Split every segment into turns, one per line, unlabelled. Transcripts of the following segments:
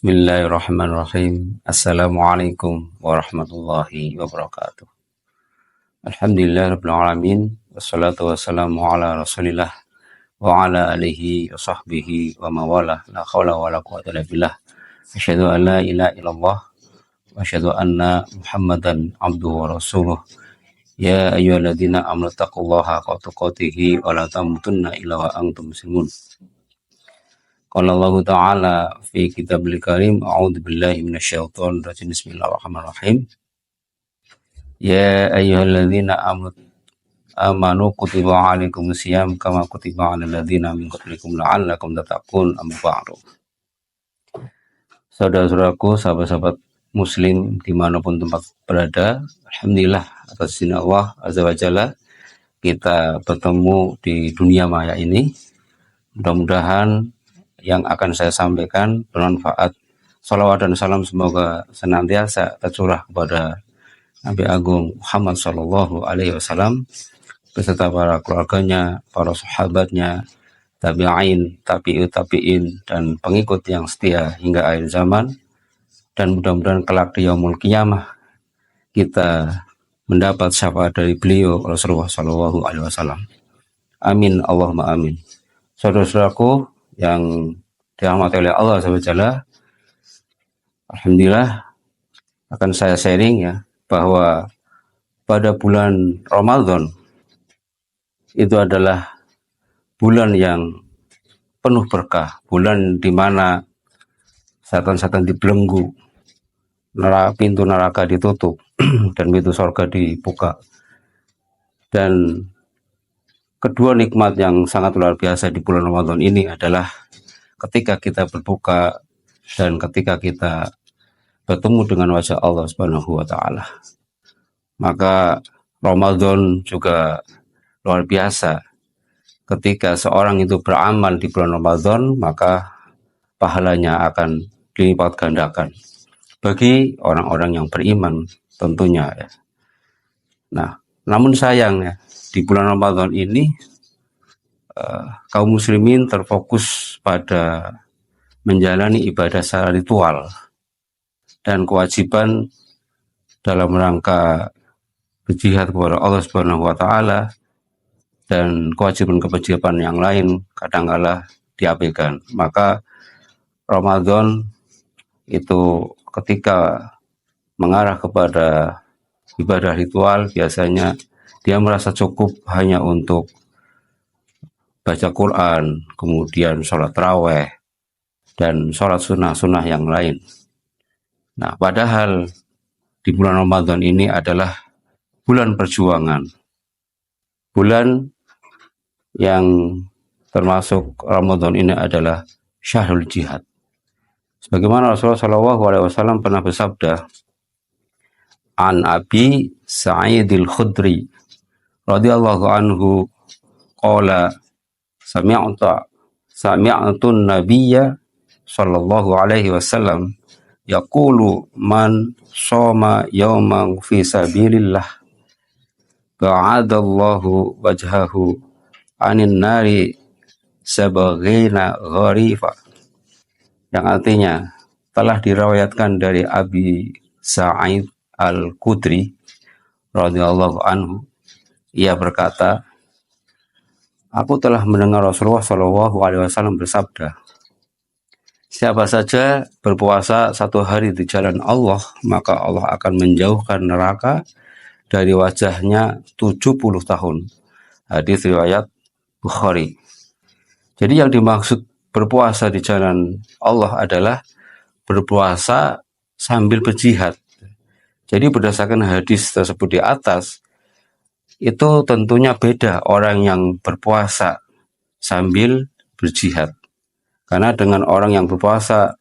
Bismillahirrahmanirrahim. Assalamualaikum warahmatullahi wabarakatuh. Alhamdulillah rabbil alamin. Wassalatu wassalamu ala rasulillah wa ala alihi wa sahbihi wa mawalah. La khawla wa la quwwata illa billah. Asyhadu an la ilaha illallah wa asyhadu anna Muhammadan abduhu wa rasuluh. Ya ayyuhalladzina amanu taqullaha haqqa tuqatih wa la tamutunna illa wa antum muslimun. Qala Allah Ta'ala fi kitabil karim, a'udzu billahi minasyaitonir rajim. Bismillahirrahmanirrahim. Ya ayyuhalladzina amanu kutiba 'alaikumus syiyam kama kutiba 'alal ladzina min qablikum la'allakum tattaqun. Amma ba'du. Saudara-saudaraku, sahabat-sahabat muslim dimanapun tempat berada, alhamdulillah atas izin Allah Azza wa Jalla kita bertemu di dunia maya ini. Mudah-mudahan yang akan saya sampaikan bermanfaat. Salawat dan salam semoga senantiasa tercurah kepada Nabi Agung Muhammad Sallallahu Alaihi Wasallam beserta para keluarganya, para sahabatnya, tabi'in, tabi'in, dan pengikut yang setia hingga akhir zaman. Dan mudah-mudahan kelak di yaumul qiyamah kita mendapat syafaat dari beliau Rasulullah Sallallahu Alaihi Wasallam. Amin, Allahumma amin. Saudara-saudaraku yang dirahmati oleh Allah SWT, alhamdulillah akan saya sharing ya, bahwa pada bulan Ramadan itu adalah bulan yang penuh berkah, bulan di mana setan-setan dibelenggu, pintu neraka ditutup dan pintu surga dibuka. Dan kedua nikmat yang sangat luar biasa di bulan Ramadan ini adalah ketika kita berbuka dan ketika kita bertemu dengan wajah Allah Subhanahu wa Ta'ala. Maka Ramadan juga luar biasa. Ketika seorang itu beramal di bulan Ramadan, maka pahalanya akan dilipat gandakan bagi orang-orang yang beriman tentunya ya. Nah, namun sayang ya, di bulan Ramadan ini kaum muslimin terfokus pada menjalani ibadah secara ritual dan kewajiban dalam rangka berjihad kepada Allah Subhanahu wa Ta'ala, dan kewajiban-kewajiban yang lain kadangkala diabaikan. Maka Ramadan itu ketika mengarah kepada ibadah ritual, biasanya dia merasa cukup hanya untuk baca Quran, kemudian sholat taraweh, dan sholat sunnah-sunnah yang lain. Nah, padahal di bulan Ramadan ini adalah bulan perjuangan. Bulan yang termasuk Ramadan ini adalah syahrul jihad. Sebagaimana Rasulullah SAW pernah bersabda, An Abi Sa'idil Khudri radhiyallahu anhu qala sami'tun nabiyya sallallahu alaihi wasallam yaqulu man shoma yawman fi sabilillah ba'adallahu wajhahu anin nari sabghina gharifa, yang artinya telah diriwayatkan dari Abi Sa'id Al-Khudri radhiyallahu anhu, ia berkata, aku telah mendengar Rasulullah SAW bersabda, siapa saja berpuasa satu hari di jalan Allah, maka Allah akan menjauhkan neraka dari wajahnya 70 tahun. Hadis riwayat Bukhari. Jadi yang dimaksud berpuasa di jalan Allah adalah berpuasa sambil berjihad. Jadi berdasarkan hadis tersebut di atas, itu tentunya beda orang yang berpuasa sambil berjihad. Karena dengan orang yang berpuasa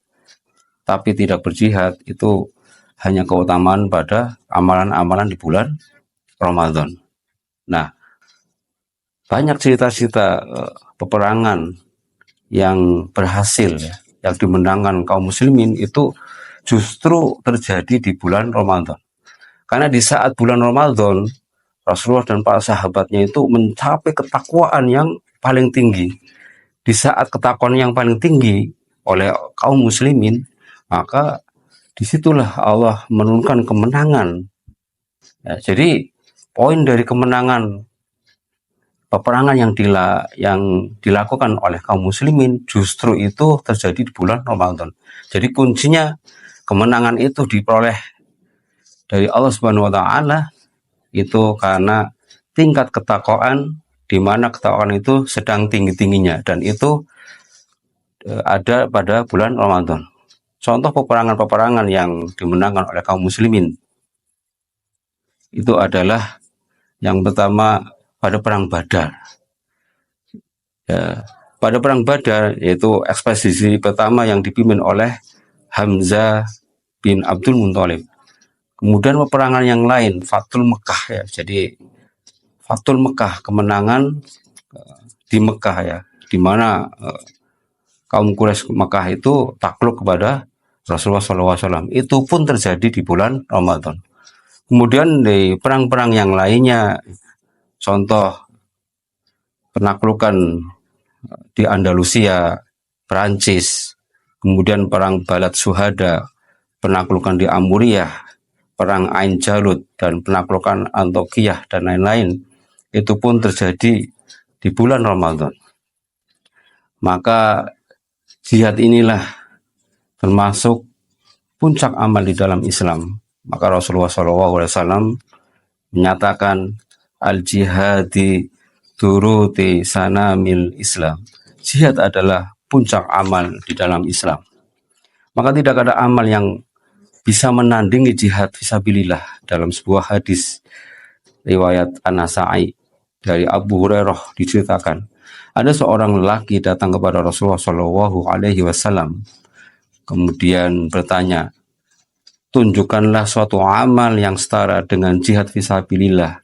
tapi tidak berjihad, itu hanya keutamaan pada amalan-amalan di bulan Ramadan. Nah, banyak cerita-cerita peperangan yang berhasil ya, yang dimenangkan kaum muslimin itu justru terjadi di bulan Ramadan. Karena di saat bulan Ramadan, Rasulullah dan para sahabatnya itu mencapai ketakwaan yang paling tinggi. Di saat ketakwaan yang paling tinggi oleh kaum muslimin, maka disitulah Allah menurunkan kemenangan. Ya, jadi poin dari kemenangan peperangan yang dilakukan oleh kaum muslimin justru itu terjadi di bulan Ramadan. Jadi kuncinya kemenangan itu diperoleh dari Allah Subhanahu wa taala itu karena tingkat ketakwaan, di mana ketakwaan itu sedang tinggi-tingginya, dan itu ada pada bulan Ramadan. Contoh peperangan-peperangan yang dimenangkan oleh kaum muslimin itu adalah yang pertama pada perang Badar. Ya, pada perang Badar yaitu ekspedisi pertama yang dipimpin oleh Hamzah bin Abdul Muthalib. Kemudian peperangan yang lain, Fathul Mekah ya. Jadi Fathul Mekah, kemenangan di Mekah ya, di mana kaum Quraisy Mekah itu takluk kepada Rasulullah SAW. Itu pun terjadi di bulan Ramadan. Kemudian di perang-perang yang lainnya, contoh penaklukan di Andalusia, Perancis, kemudian perang Balad Suhada, penaklukan di Amuriyah, perang Ain Jalut, dan penaklukan Antokiyah, dan lain-lain, itu pun terjadi di bulan Ramadan. Maka jihad inilah termasuk puncak amal di dalam Islam. Maka Rasulullah SAW menyatakan al-jihadi turuti sanamil Islam. Jihad adalah puncak amal di dalam Islam. Maka tidak ada amal yang bisa menandingi jihad fisabilillah. Dalam sebuah hadis riwayat An-Nasa'i dari Abu Hurairah diceritakan, ada seorang lelaki datang kepada Rasulullah SAW, kemudian bertanya, tunjukkanlah suatu amal yang setara dengan jihad fisabilillah.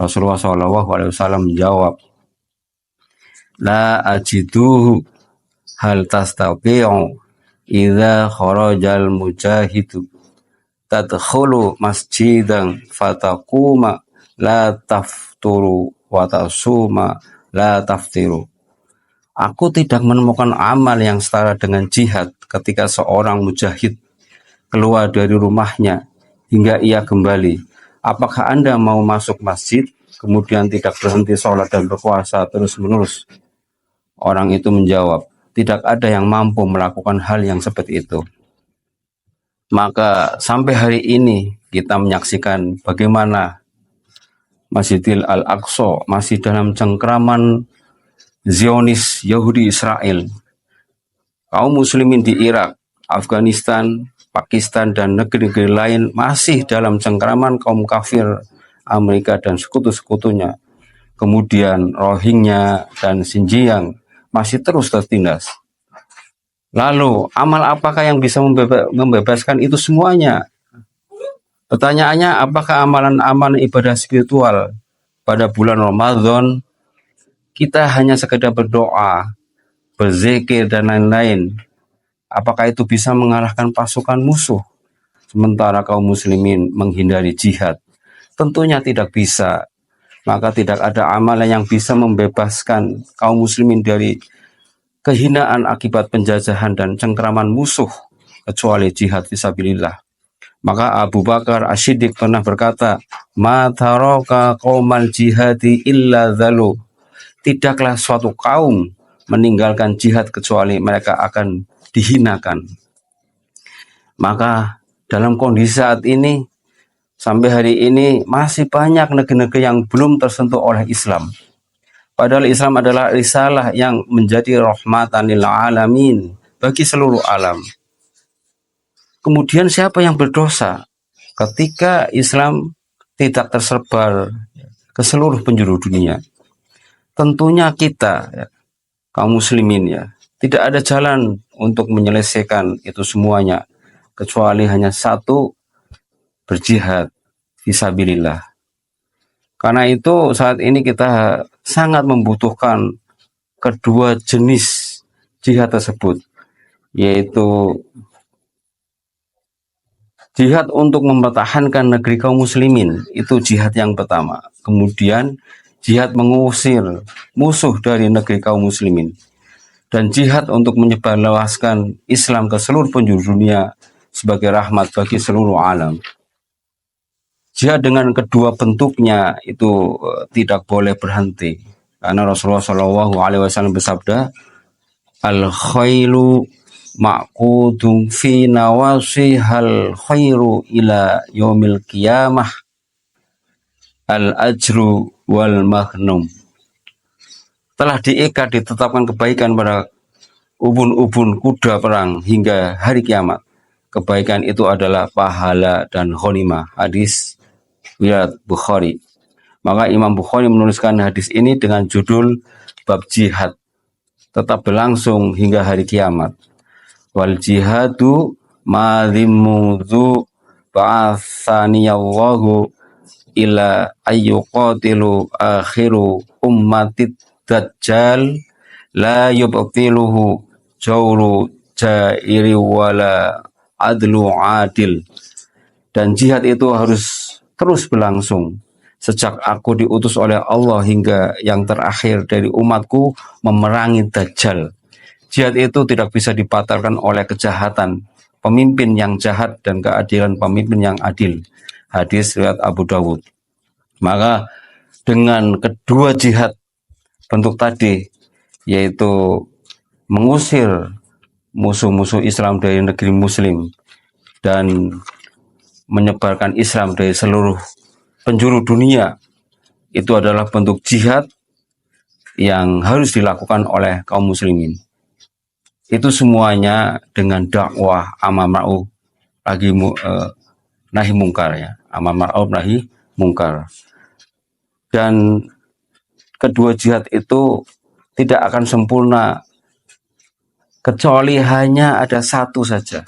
Rasulullah SAW menjawab, la ajiduhu hal tastati'u idza kharajal mujahidu tadkhulu masjidan fataquma la tafturu wa tasuma la taftiru. Aku tidak menemukan amal yang setara dengan jihad ketika seorang mujahid keluar dari rumahnya hingga ia kembali. Apakah Anda mau masuk masjid, kemudian tidak berhenti sholat dan berpuasa terus-menerus? Orang itu menjawab, tidak ada yang mampu melakukan hal yang seperti itu. Maka sampai hari ini kita menyaksikan bagaimana Masjidil Al-Aqsa masih dalam cengkraman Zionis Yahudi Israel. Kaum muslimin di Irak, Afghanistan, Pakistan, dan negeri-negeri lain masih dalam cengkraman kaum kafir Amerika dan sekutu-sekutunya. Kemudian Rohingya dan Xinjiang masih terus tertindas. Lalu amal apakah yang bisa membebaskan itu semuanya? Pertanyaannya, apakah amalan-amalan ibadah spiritual pada bulan Ramadan kita hanya sekedar berdoa, berzikir, dan lain-lain, apakah itu bisa mengalahkan pasukan musuh sementara kaum muslimin menghindari jihad? Tentunya tidak bisa. Maka tidak ada amalan yang bisa membebaskan kaum muslimin dari kehinaan akibat penjajahan dan cengkraman musuh kecuali jihad fisabilillah. Maka Abu Bakar As-Siddiq pernah berkata, ma taraka qaumal jihadi illa zalu. Tidaklah suatu kaum meninggalkan jihad kecuali mereka akan dihinakan. Maka dalam kondisi saat ini, sampai hari ini masih banyak negeri-negeri yang belum tersentuh oleh Islam. Padahal Islam adalah risalah yang menjadi rahmatan lil alamin, bagi seluruh alam. Kemudian siapa yang berdosa ketika Islam tidak tersebar ke seluruh penjuru dunia? Tentunya kita, ya, kaum muslimin ya. Tidak ada jalan untuk menyelesaikan itu semuanya kecuali hanya satu, berjihad fisabilillah. Karena itu saat ini kita sangat membutuhkan kedua jenis jihad tersebut, yaitu jihad untuk mempertahankan negeri kaum muslimin, itu jihad yang pertama. Kemudian jihad mengusir musuh dari negeri kaum muslimin. dan jihad untuk menyebarluaskan Islam ke seluruh penjuru dunia sebagai rahmat bagi seluruh alam. Jihad dengan kedua bentuknya itu tidak boleh berhenti, karena Rasulullah SAW bersabda, al khailu ma'qudun fi nawasihal khairu ila yaumil qiyamah al ajru wal maghnum. Telah diikat, ditetapkan kebaikan pada ubun-ubun kuda perang hingga hari kiamat. Kebaikan itu adalah pahala dan ghanimah. Hadis riwayat Bukhari. Maka Imam Bukhari menuliskan hadis ini dengan judul bab jihad tetap berlangsung hingga hari kiamat. Wal jihadu madhimudhu ba'athaniyallahu ila ayyuqatilu akhiru ummatid dajjal la yubtiluhu jawru jairi wala adlu adil. Dan jihad itu harus terus berlangsung sejak aku diutus oleh Allah hingga yang terakhir dari umatku memerangi Dajjal. Jihad itu tidak bisa dibatalkan oleh kejahatan pemimpin yang jahat dan keadilan pemimpin yang adil. Hadis riwayat Abu Dawud. Maka dengan kedua jihad bentuk tadi, yaitu mengusir musuh-musuh Islam dari negeri Muslim dan menyebarkan Islam dari seluruh penjuru dunia, itu adalah bentuk jihad yang harus dilakukan oleh kaum muslimin. Itu semuanya dengan dakwah amar ma'ruf nahi mungkar, ya, amar ma'ruf nahi mungkar. Dan kedua jihad itu tidak akan sempurna kecuali hanya ada satu saja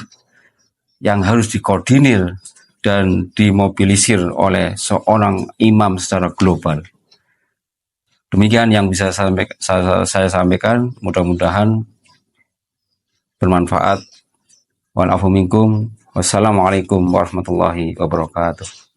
yang harus dikoordinir dan dimobilisir oleh seorang imam secara global. Demikian yang bisa saya sampaikan, mudah-mudahan bermanfaat. Wa'alaikum. Wassalamualaikum warahmatullahi wabarakatuh.